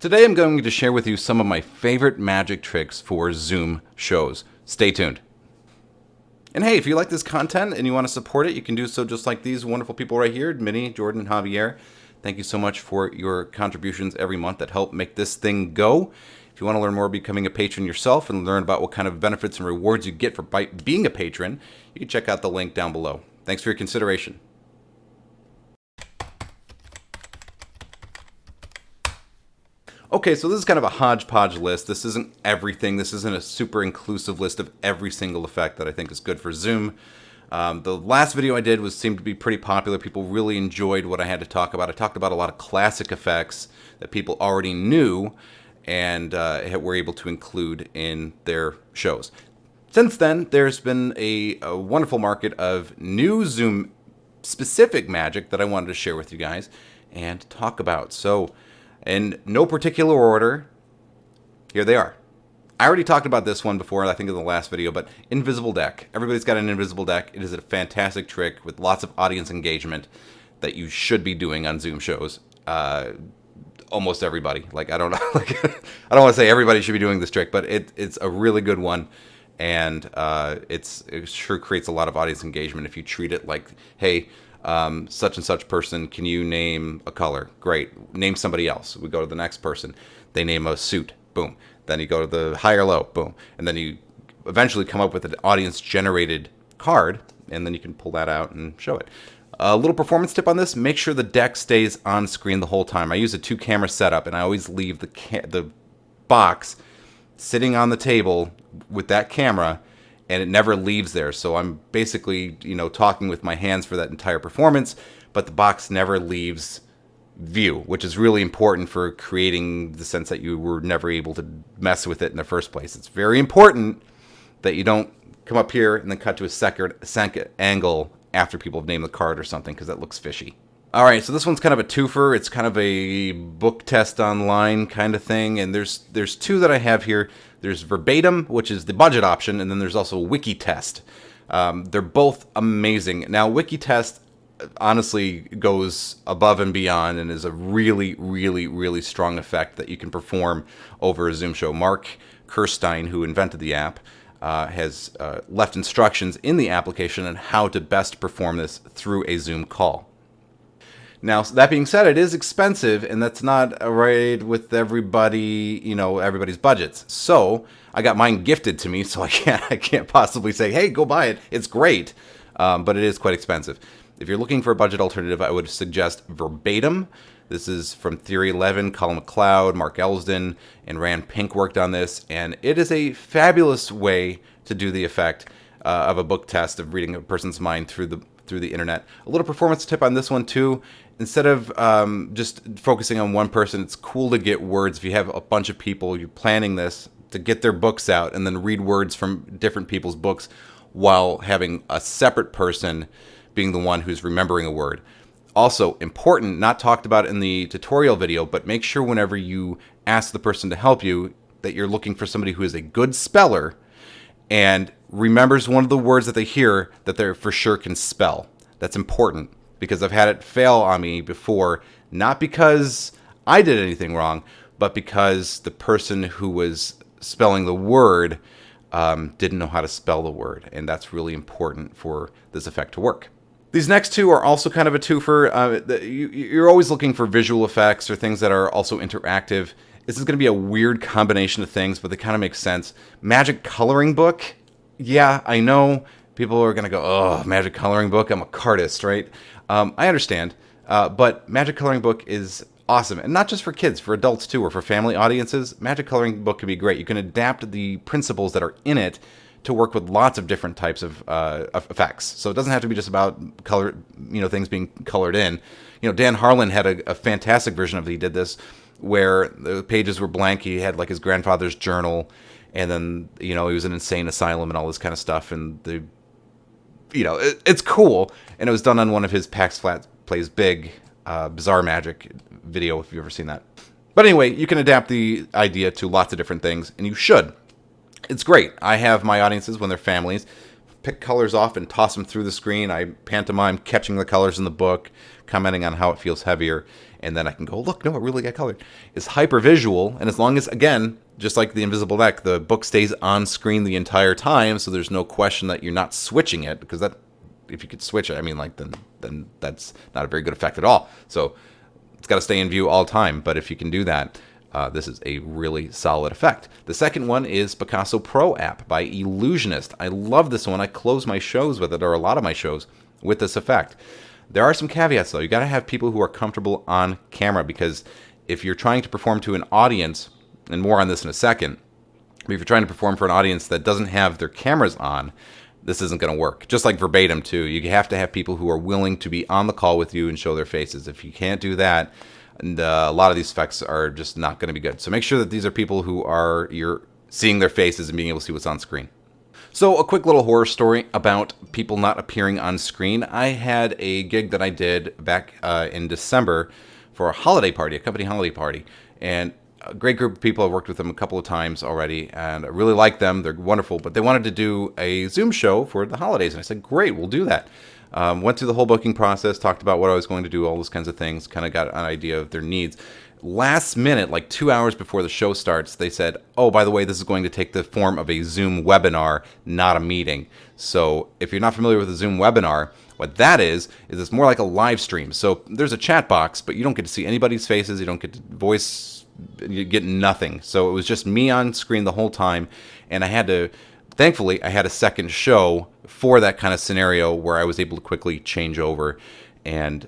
Today I'm going to share with you some of my favorite magic tricks for Zoom shows. Stay tuned. And hey, if you like this content and you want to support it, you can do so just like these wonderful people right here, Minnie, Jordan, Javier. Thank you so much for your contributions every month that help make this thing go. If you want to learn more about becoming a patron yourself and learn about what kind of benefits and rewards you get for being a patron, you can check out the link down below. Thanks for your consideration. Okay, so this is kind of a hodgepodge list. This isn't everything. This isn't a super inclusive list of every single effect that I think is good for Zoom. The last video I did seemed to be pretty popular. People really enjoyed what I had to talk about. I talked about a lot of classic effects that people already knew and were able to include in their shows. Since then, there's been a wonderful market of new Zoom-specific magic that I wanted to share with you guys and talk about. So, in no particular order, here they are. I already talked about this one before, I think in the last video, but Invisible Deck. Everybody's got an Invisible Deck. It is a fantastic trick with lots of audience engagement that you should be doing on Zoom shows. Almost everybody. Like, I don't know, like, I don't want to say everybody should be doing this trick, but it's a really good one, and it sure creates a lot of audience engagement if you treat it like, hey, such and such person, can you name a color? Great. Name somebody else. We go to the next person. They name a suit. Boom. Then you go to the high or low. Boom. And then you eventually come up with an audience-generated card, and then you can pull that out and show it. A little performance tip on this, make sure the deck stays on screen the whole time. I use a 2-camera setup, and I always leave the box sitting on the table with that camera, and it never leaves there. So I'm basically, talking with my hands for that entire performance, but the box never leaves view, which is really important for creating the sense that you were never able to mess with it in the first place. It's very important that you don't come up here and then cut to a second angle after people have named the card or something, because that looks fishy. All right, so this one's kind of a twofer. It's kind of a book test online kind of thing, and there's two that I have here. There's Verbatim, which is the budget option, and then there's also Wiki Test. They're both amazing. Now, Wiki Test honestly goes above and beyond and is a really, really, really strong effect that you can perform over a Zoom show. Mark Kirstein, who invented the app, has left instructions in the application on how to best perform this through a Zoom call. Now, that being said, it is expensive, and that's not right with everybody, everybody's budgets. So I got mine gifted to me, so I can't possibly say, hey, go buy it. It's great, but it is quite expensive. If you're looking for a budget alternative, I would suggest Verbatim. This is from Theory 11, Colin McLeod, Mark Elsden, and Rand Pink worked on this, and it is a fabulous way to do the effect of a book test of reading a person's mind through the internet. A little performance tip on this one too. Instead of just focusing on one person, it's cool to get words. If you have a bunch of people, you're planning this to get their books out and then read words from different people's books while having a separate person being the one who's remembering a word. Also important, not talked about in the tutorial video, but make sure whenever you ask the person to help you that you're looking for somebody who is a good speller and remembers one of the words that they hear that they for sure can spell. That's important, because I've had it fail on me before, not because I did anything wrong, but because the person who was spelling the word didn't know how to spell the word, and that's really important for this effect to work. These next two are also kind of a twofer. You're always looking for visual effects or things that are also interactive. This is going to be a weird combination of things, but they kind of make sense. Magic coloring book. Yeah, I know people are going to go, oh, magic coloring book, I'm a cardist, right? I understand, but magic coloring book is awesome. And not just for kids, for adults too, or for family audiences. Magic coloring book can be great. You can adapt the principles that are in it to work with lots of different types of effects. So it doesn't have to be just about color, things being colored in. Dan Harlan had a fantastic version of it. He did this where the pages were blank. He had like his grandfather's journal, and then, he was in an insane asylum and all this kind of stuff. And it's cool. And it was done on one of his Pax Flat Plays Big Bizarre Magic video, if you've ever seen that. But anyway, you can adapt the idea to lots of different things, and you should. It's great. I have my audiences, when they're families, pick colors off and toss them through the screen. I pantomime catching the colors in the book, commenting on how it feels heavier, and then I can go, look, no, it really got colored. It's hyper visual, and as long as, again, just like the invisible deck, the book stays on screen the entire time, so there's no question that you're not switching it, because that, if you could switch it, I mean, like, then that's not a very good effect at all. So it's got to stay in view all the time, but if you can do that, this is a really solid effect. The second one is Picasso Pro app by Illusionist. I love this one. I close my shows with it, or a lot of my shows, with this effect. There are some caveats, though. You got to have people who are comfortable on camera, because if you're trying to perform to an audience, and more on this in a second, but if you're trying to perform for an audience that doesn't have their cameras on, this isn't going to work. Just like verbatim, too. You have to have people who are willing to be on the call with you and show their faces. If you can't do that, and a lot of these effects are just not going to be good. So make sure that these are people who are, you're seeing their faces and being able to see what's on screen. So a quick little horror story about people not appearing on screen. I had a gig that I did back in December for a holiday party, a company holiday party. And a great group of people. I've worked with them a couple of times already, and I really like them. They're wonderful. But they wanted to do a Zoom show for the holidays. And I said, great, we'll do that. Went through the whole booking process, talked about what I was going to do, all those kinds of things, kind of got an idea of their needs. Last minute, like 2 hours before the show starts, they said, oh, by the way, this is going to take the form of a Zoom webinar, not a meeting. So if you're not familiar with a Zoom webinar, what that is it's more like a live stream. So there's a chat box, but you don't get to see anybody's faces. You don't get to voice, you get nothing. So it was just me on screen the whole time, and I had to, thankfully, I had a second show for that kind of scenario where I was able to quickly change over and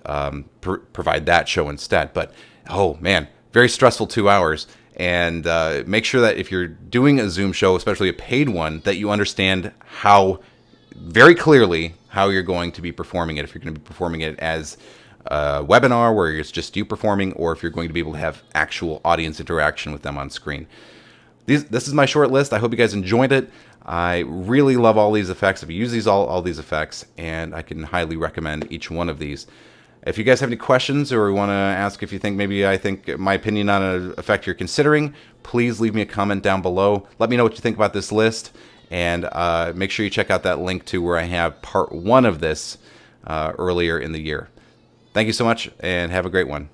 provide that show instead. But, oh, man, very stressful 2 hours. And make sure that if you're doing a Zoom show, especially a paid one, that you understand how, very clearly, how you're going to be performing it. If you're going to be performing it as a webinar where it's just you performing, or if you're going to be able to have actual audience interaction with them on screen. This is my short list. I hope you guys enjoyed it. I really love all these effects. I've used all these effects, and I can highly recommend each one of these. If you guys have any questions or want to ask if you think maybe I think my opinion on an effect you're considering, please leave me a comment down below. Let me know what you think about this list, and make sure you check out that link to where I have part 1 of this earlier in the year. Thank you so much, and have a great one.